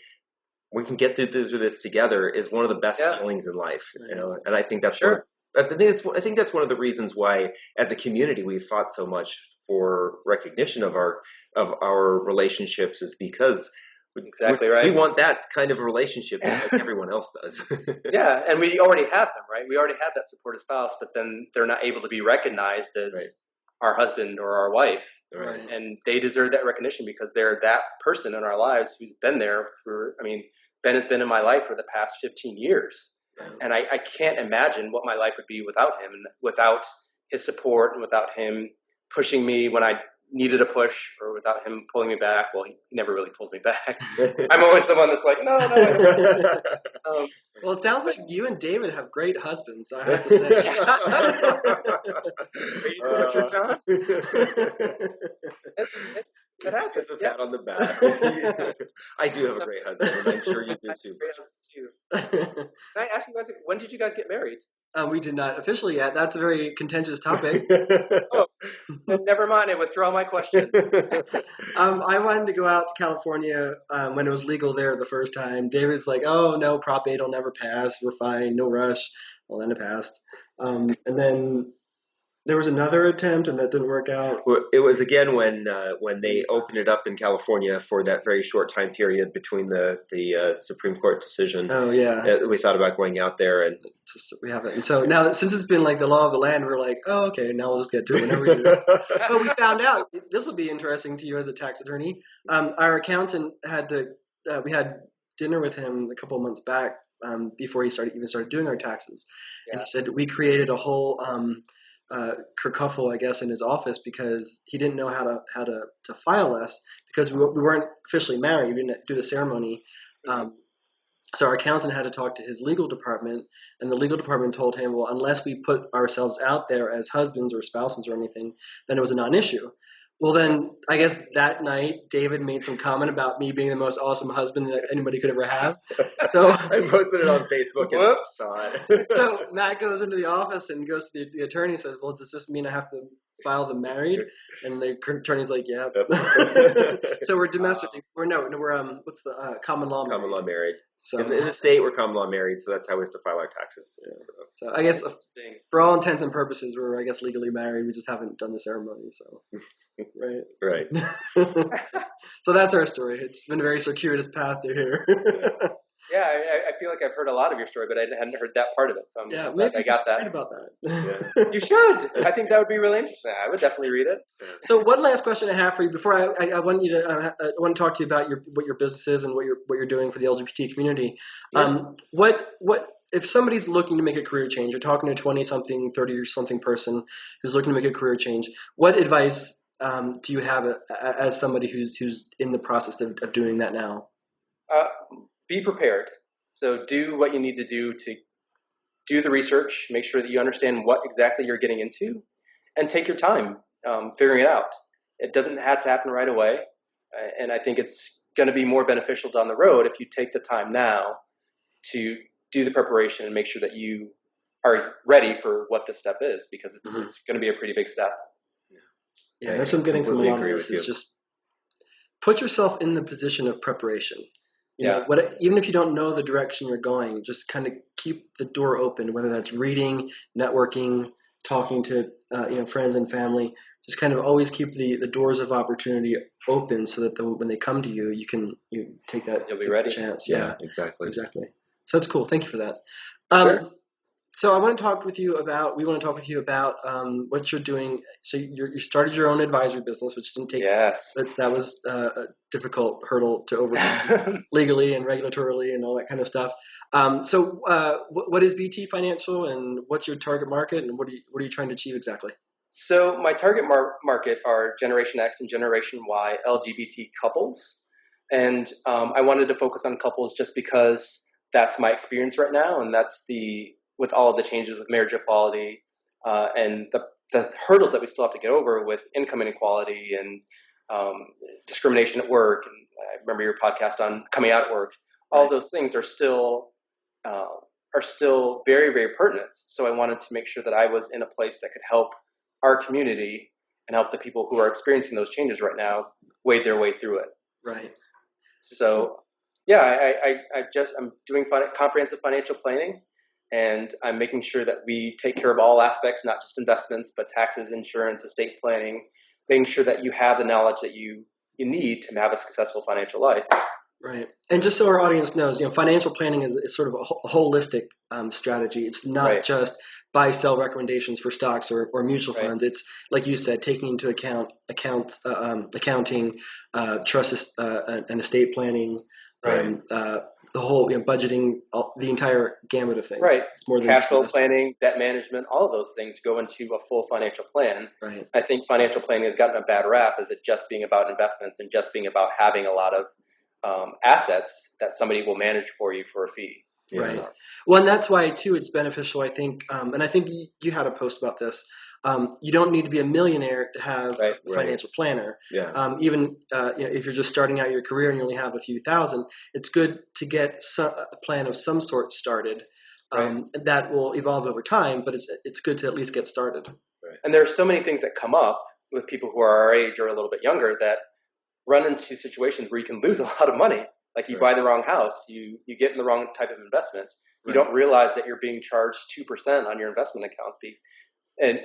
S8: we can get through this together, is one of the best feelings in life. And I think that's I think that's one of the reasons why, as a community, we've fought so much for recognition of our relationships, is because we want that kind of relationship just like everyone else does.
S7: Yeah, and we already have them, right? We already have that supportive spouse, but then they're not able to be recognized as our husband or our wife.
S8: Right.
S7: And they deserve that recognition because they're that person in our lives who's been there Ben has been in my life for the past 15 years. And I can't imagine what my life would be without him, and without his support, and without him pushing me when I needed a push, or without him pulling me back. Well, he never really pulls me back. I'm always the one that's like, no.
S6: Well, it sounds like you and David have great husbands, I have to say.
S7: It happens.
S8: It's a pat on the back. I do have a great husband, and I'm sure you do too.
S7: Can I ask you guys, when did you guys get married?
S6: We did not officially yet. That's a very contentious topic.
S7: Never mind. I withdraw my question.
S6: I wanted to go out to California when it was legal there the first time. David's like, oh, no, Prop 8 will never pass. We're fine. No rush. Well, then it passed. And then there was another attempt, and that didn't work out.
S8: Well, it was again when they opened it up in California for that very short time period between the Supreme Court decision.
S6: Oh, yeah.
S8: We thought about going out there, and
S6: we haven't. And so now, since it's been like the law of the land, we're like, oh, okay, now we'll just get to it whenever we do. But we found out, this will be interesting to you as a tax attorney. Our accountant we had dinner with him a couple of months back before he started doing our taxes. Yeah. And he said we created a whole kerfuffle, I guess, in his office because he didn't know how to file us because we weren't officially married. We didn't do the ceremony. So our accountant had to talk to his legal department, and the legal department told him, well, unless we put ourselves out there as husbands or spouses or anything, then it was a non-issue. Well, then I guess that night David made some comment about me being the most awesome husband that anybody could ever have. So
S8: I posted it on Facebook and saw it.
S6: So Matt goes into the office and goes to the attorney and says, well, does this mean I have to file them married? And the attorney's like, yeah. So we're domestically. We're what's the common law?
S8: Common law married.
S6: So
S8: in the state, we're common law married, so that's how we have to file our taxes.
S6: Yeah. So I guess for all intents and purposes, we're legally married. We just haven't done the ceremony. So
S8: right.
S6: So that's our story. It's been a very circuitous path to here.
S7: Yeah, I feel like I've heard a lot of your story, but I hadn't heard that part of it. So I'm glad I got that.
S6: About that.
S8: Yeah.
S7: You should. I think that would be really interesting. I would definitely read it.
S6: So one last question I have for you before I want you to I want to talk to you about what your business is and what you're doing for the LGBT community. Yeah. What if somebody's looking to make a career change? You're talking to a 20-something, 30-something person who's looking to make a career change. What advice do you have as somebody who's in the process of doing that now?
S7: Be prepared. So do what you need to do do the research, make sure that you understand what exactly you're getting into, and take your time figuring it out. It doesn't have to happen right away, and I think it's going to be more beneficial down the road if you take the time now to do the preparation and make sure that you are ready for what this step is, because it's going to be a pretty big step.
S6: Yeah, that's what I'm getting from a lot of this is just put yourself in the position of preparation. You know, even if you don't know the direction you're going, just kind of keep the door open, whether that's reading, networking, talking to friends and family. Just kind of always keep the doors of opportunity open so that when they come to you, you take that
S7: You'll be ready.
S6: chance.
S8: Yeah, exactly.
S6: So that's cool. Thank you for that.
S7: Sure.
S6: So I want to talk with you about. We want to talk with you about what you're doing. So you started your own advisory business, which didn't take.
S7: Yes.
S6: That was a difficult hurdle to overcome legally and regulatorily and all that kind of stuff. So what is BT Financial, and what's your target market, and what are you trying to achieve exactly?
S7: So my target market are Generation X and Generation Y LGBT couples. And I wanted to focus on couples just because that's my experience right now. And that's with all of the changes with marriage equality and the hurdles that we still have to get over with income inequality and discrimination at work. And I remember your podcast on coming out at work. All those things are still very, very pertinent. So I wanted to make sure that I was in a place that could help our community and help the people who are experiencing those changes right now wade their way through it.
S6: Right.
S7: So, yeah, I'm doing comprehensive financial planning, and I'm making sure that we take care of all aspects, not just investments, but taxes, insurance, estate planning, making sure that you have the knowledge that you need to have a successful financial life.
S6: Right. And just so our audience knows, financial planning is sort of a holistic strategy. It's not just buy, sell recommendations for stocks or mutual funds. It's, like you said, taking into account accounting, trust and estate planning, the whole budgeting, the entire gamut of things.
S7: Right.
S6: It's more than
S7: cash flow planning, debt management, all of those things go into a full financial plan.
S6: Right.
S7: I think financial planning has gotten a bad rap as it just being about investments and just being about having a lot of assets that somebody will manage for you for a fee.
S6: Yeah. Right. Well, and that's why too it's beneficial, I think. And I think you had a post about this. You don't need to be a millionaire to have a financial planner.
S8: Yeah.
S6: Even if you're just starting out your career and you only have a few thousand, it's good to get a plan of some sort started. That will evolve over time, but it's good to at least get started.
S7: Right. And there are so many things that come up with people who are our age or a little bit younger that run into situations where you can lose a lot of money. Like you buy the wrong house, you get in the wrong type of investment. You don't realize that you're being charged 2% on your investment accounts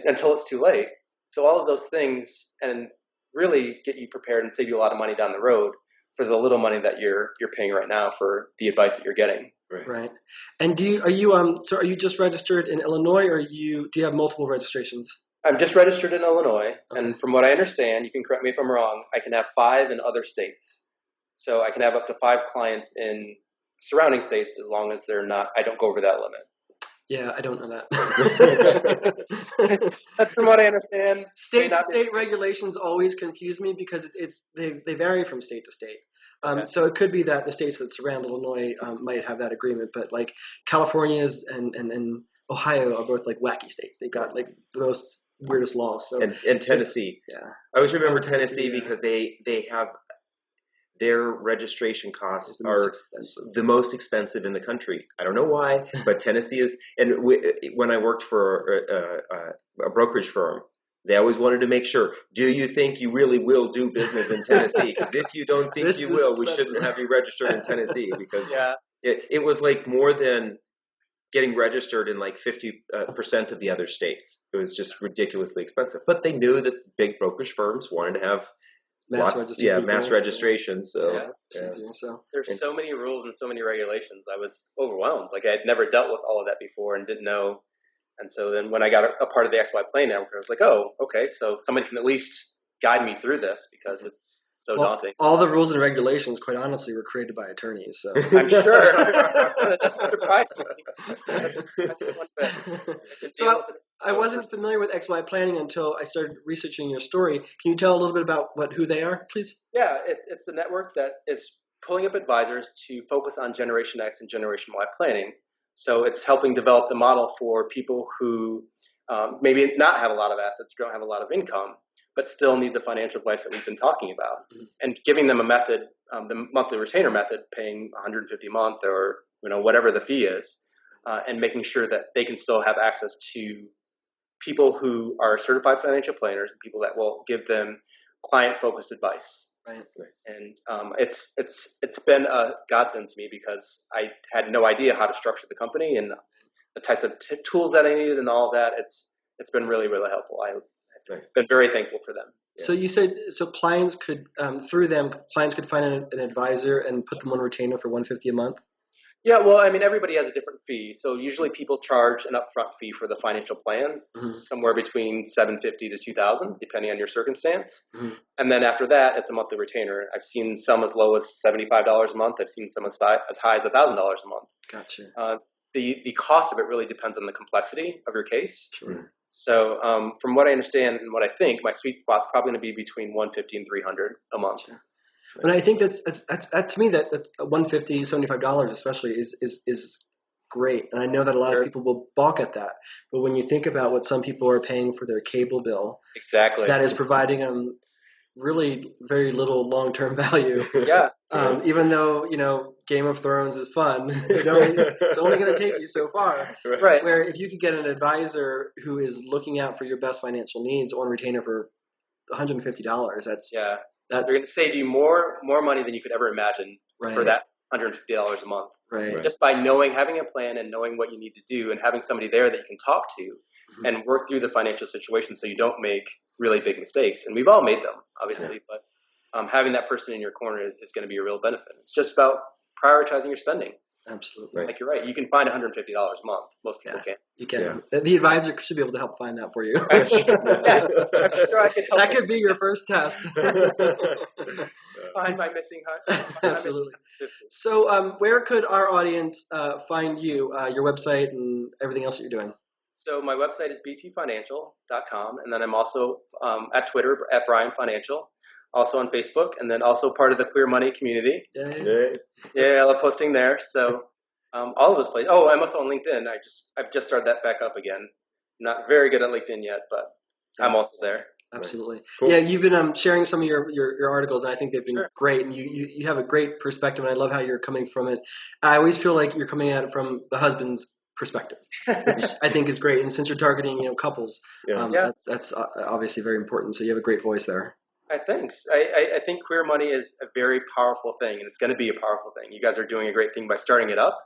S7: until it's too late. So all of those things and really get you prepared and save you a lot of money down the road for the little money that you're paying right now for the advice that you're getting.
S6: Right. And are you just registered in Illinois, or do you have multiple registrations?
S7: I'm just registered in Illinois, and from what I understand, you can correct me if I'm wrong, I can have 5 in other states. So I can have up to 5 clients in surrounding states as long as I don't go over that limit.
S6: Yeah, I don't know that.
S7: That's from what I understand.
S6: State to state regulations always confuse me because they vary from state to state. So it could be that the states that surround Illinois might have that agreement, but like California's and Ohio are both like wacky states. They've got like the most weirdest laws. So
S8: and Tennessee.
S6: Yeah.
S8: I always remember Tennessee because they have their registration costs are the most expensive in the country. I don't know why, but Tennessee is. And when I worked for a brokerage firm, they always wanted to make sure, do you think you really will do business in Tennessee? Because if you don't think you will, we shouldn't have you registered in Tennessee. Because it was like more than getting registered in like 50% of the other states. It was just ridiculously expensive. But they knew that big brokerage firms wanted to have mass registration. So
S7: there's so many rules and so many regulations. I was overwhelmed. Like I had never dealt with all of that before and didn't know. And so then when I got a part of the XMyPlanning network, I was like, oh, okay, so somebody can at least guide me through this because it's so daunting.
S6: All the rules and regulations, quite honestly, were created by attorneys. So
S7: I'm sure. That doesn't surprise me. That's one bit.
S6: So I wasn't familiar with XMyPlanning until I started researching your story. Can you tell a little bit about who they are, please?
S7: Yeah, it's a network that is pulling up advisors to focus on Generation X and Generation Y planning. So it's helping develop the model for people who maybe not have a lot of assets, don't have a lot of income, but still need the financial advice that we've been talking about, and giving them a method, the monthly retainer method, paying $150 a month or whatever the fee is, and making sure that they can still have access to people who are certified financial planners and people that will give them client-focused advice.
S6: Right.
S7: And it's been a godsend to me because I had no idea how to structure the company and the types of tools that I needed and all of that. It's been really, really helpful. I've been very thankful for them.
S6: Yeah. So you said clients could through them clients could find an advisor and put them on retainer for $150 a month.
S7: Yeah, well, I mean, everybody has a different fee. So usually people charge an upfront fee for the financial plans, somewhere between $750 to $2,000, depending on your circumstance. And then after that, it's a monthly retainer. I've seen some as low as $75 a month. I've seen some as high as $1,000 a month.
S6: Gotcha.
S7: The cost of it really depends on the complexity of your case.
S6: Sure.
S7: So from what I understand and what I think, my sweet spot's probably going to be between $150 and $300 a month.
S6: Sure. And I think that's to me that's $150, $75 especially is great. And I know that a lot of people will balk at that. But when you think about what some people are paying for their cable bill,
S7: exactly,
S6: that is providing them really very little long-term value.
S7: Yeah.
S6: Even though, Game of Thrones is fun, it's only going to take you so far.
S7: Right.
S6: Where if you could get an advisor who is looking out for your best financial needs on retainer for $150, that's
S7: they're going to save you more money than you could ever imagine for that $150 a month.
S6: Right.
S7: Just by having a plan and knowing what you need to do and having somebody there that you can talk to and work through the financial situation so you don't make really big mistakes. And we've all made them, obviously, but having that person in your corner is going to be a real benefit. It's just about prioritizing your spending.
S6: Absolutely.
S7: Like you're right. You can find $150 a month. Most people can't.
S6: You can. Yeah. The advisor should be able to help find that for you.
S7: Yes, I'm sure I could help.
S6: That could be your first test.
S7: Find my missing
S6: Absolutely. So where could our audience find you, your website and everything else that you're doing?
S7: So my website is btfinancial.com, and then I'm also at Twitter at Bryan Financial. Also on Facebook, and then also part of the Queer Money community. Yeah, I love posting there. So all of those places. Oh, I'm also on LinkedIn. I've just started that back up again. I'm not very good at LinkedIn yet, but I'm also there.
S6: Absolutely.
S8: Cool.
S6: Yeah, you've been sharing some of your articles, and I think they've been great. And you have a great perspective, and I love how you're coming from it. I always feel like you're coming at it from the husband's perspective, which I think is great. And since you're targeting couples, that's obviously very important. So you have a great voice there.
S7: Thanks. I think Queer Money is a very powerful thing, and it's going to be a powerful thing. You guys are doing a great thing by starting it up.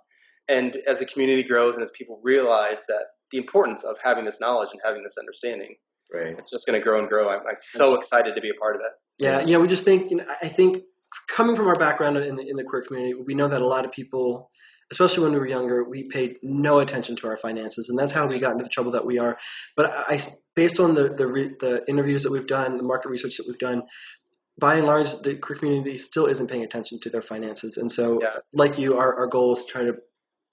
S7: And as the community grows and as people realize that the importance of having this knowledge and having this understanding, it's just going to grow and grow. I'm so excited to be a part of it.
S6: Yeah, we just think, I think coming from our background in the queer community, we know that a lot of people, especially when we were younger, we paid no attention to our finances, and that's how we got into the trouble that we are. But based on the interviews that we've done, the market research that we've done, by and large, the queer community still isn't paying attention to their finances. And so, like you, our goal is to try to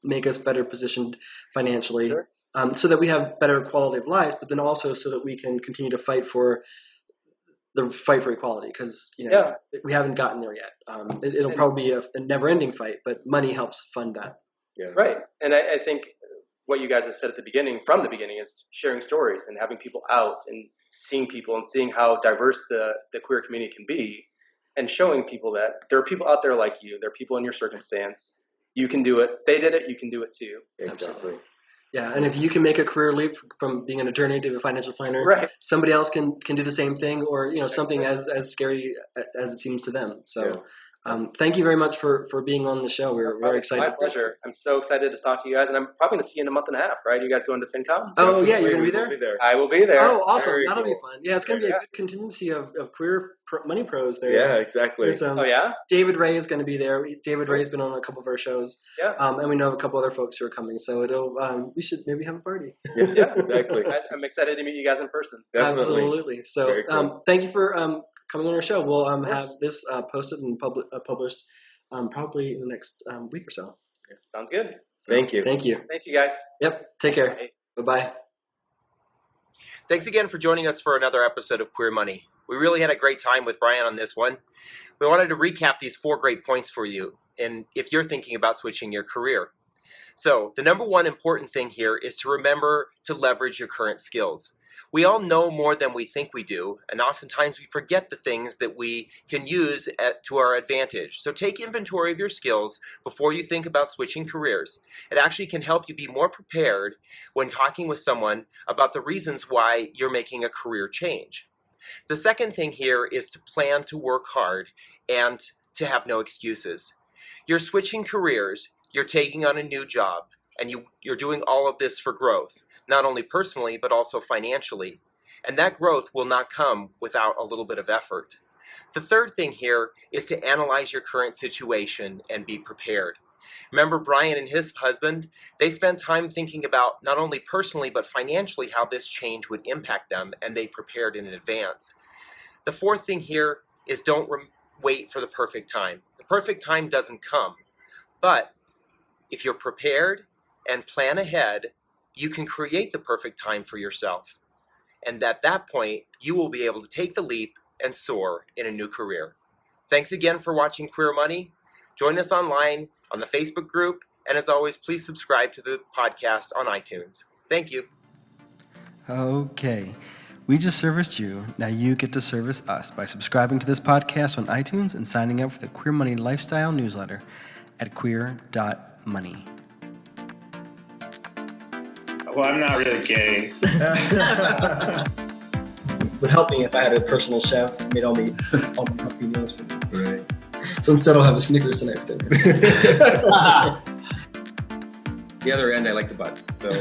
S6: make us better positioned financially, so that we have better quality of lives, but then also so that we can continue to fight for equality, because we haven't gotten there yet. It'll probably be a never-ending fight, but money helps fund that.
S7: Yeah. Right. And I think what you guys have said from the beginning, is sharing stories and having people out and seeing people and seeing how diverse the queer community can be, and showing people that there are people out there like you. There are people in your circumstance. You can do it. They did it. You can do it too.
S8: Exactly.
S6: Yeah, and if you can make a career leap from being an attorney to a financial planner, somebody else can do the same thing, or something as scary as it seems to them. So, thank you very much for being on the show. We're very excited.
S7: My pleasure. I'm so excited to talk to you guys, and I'm probably going to see you in a month and a half. Right? You guys going to FinCom?
S6: Oh yeah, you're going to be there.
S7: I will be there.
S6: Oh, awesome! That'll be fun. Yeah, it's going to be a good contingency of queer money pros there.
S8: Yeah, exactly.
S6: David Ray is going to be there. David Ray's been on a couple of our shows. Yeah. And we know of a couple other folks who are coming, so we should maybe have a party.
S8: Yeah, exactly.
S7: I'm excited to meet you guys in person.
S8: Definitely.
S6: Absolutely. So, cool. Thank you for coming on our show. We'll have this posted and published probably in the next week or so.
S7: Yeah. Sounds good.
S8: Thank you.
S6: Thank you.
S7: Thank you, guys.
S6: Yep. Take care. Bye-bye.
S1: Thanks again for joining us for another episode of Queer Money. We really had a great time with Bryan on this one. We wanted to recap these 4 great points for you, and if you're thinking about switching your career. So, the number one important thing here is to remember to leverage your current skills. We all know more than we think we do, and oftentimes we forget the things that we can use to our advantage. So take inventory of your skills before you think about switching careers. It actually can help you be more prepared when talking with someone about the reasons why you're making a career change. The second thing here is to plan to work hard and to have no excuses. You're switching careers, you're taking on a new job, and you're doing all of this for growth, not only personally, but also financially. And that growth will not come without a little bit of effort. The third thing here is to analyze your current situation and be prepared. Remember Bryan and his husband? They spent time thinking about not only personally but financially how this change would impact them, and they prepared in advance. The fourth thing here is don't wait for the perfect time. The perfect time doesn't come, but if you're prepared and plan ahead, you can create the perfect time for yourself. And at that point, you will be able to take the leap and soar in a new career. Thanks again for watching Queer Money. Join us online on the Facebook group, and as always, please subscribe to the podcast on iTunes. Thank you.
S5: Okay, we just serviced you. Now you get to service us by subscribing to this podcast on iTunes and signing up for the Queer Money Lifestyle newsletter at queer.money.
S9: Well, I'm not really gay.
S6: Would help me if I had a personal chef made all my healthy meals for me. Right. So instead, I'll have a Snickers tonight for dinner.
S8: The other end, I like the butts. So.